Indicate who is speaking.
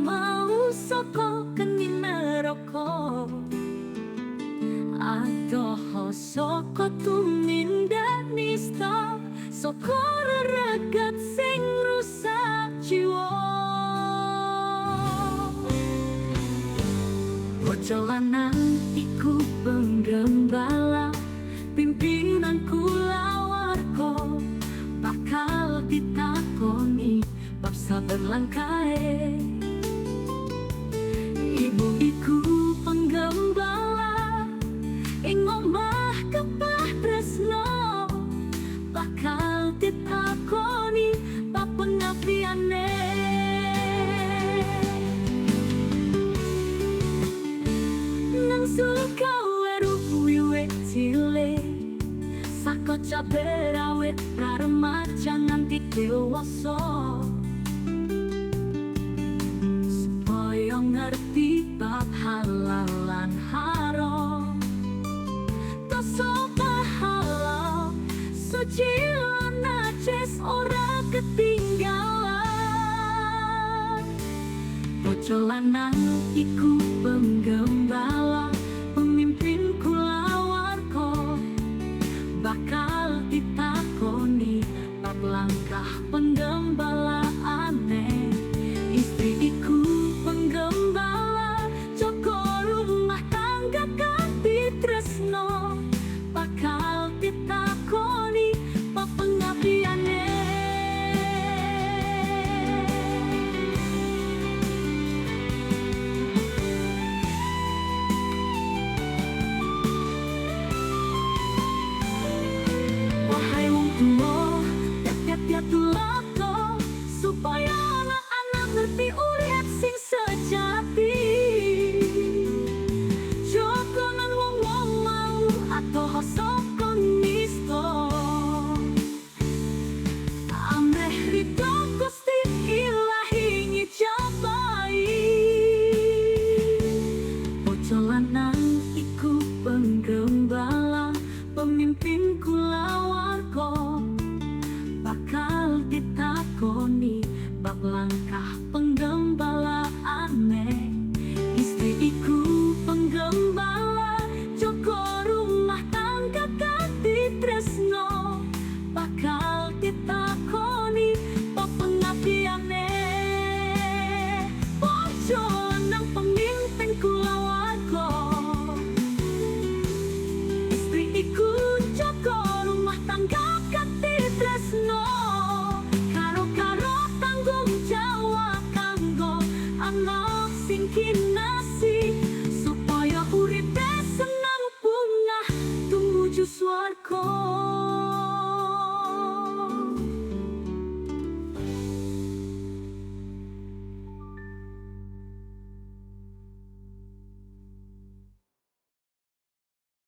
Speaker 1: mau saka kening neraka, adoh saka tumindak nista, saka rereget sing rusak jiwa. Bocah lanang iku penggembala, pimpinan kulawarga, bakal ditakoni bab saben langkahe. Ibu iku penggembala ing omah kepah tresno, bakal ditakoni bab pengabdiane. Nang sulka weruh wiwit cilik, saka cabe rawit remaja nganti dewasa, supaya ngerti bab halal lan haram, dosa pahala, suci lan najis ora ketinggalan. Bocah lanang iku penggembala, pemimpin kulawarga, bakal ditakoni bab langkah penggembalaane. Istri iku penggembala, jaga rumah tangga kanthi tresno, bakal ditakoni bab pengabdiane. Wahai wong tuwa, tiap-tiap tulako, supaya anak-anak ngerti urip sing sejati. Jokonan wong-wong mau adoh saka nista, amrih ridho Gusti Ilahi ngijabahi. Bocah lanang iku penggembala, pemimpin kulawarga, bakal ditakoni bab langkah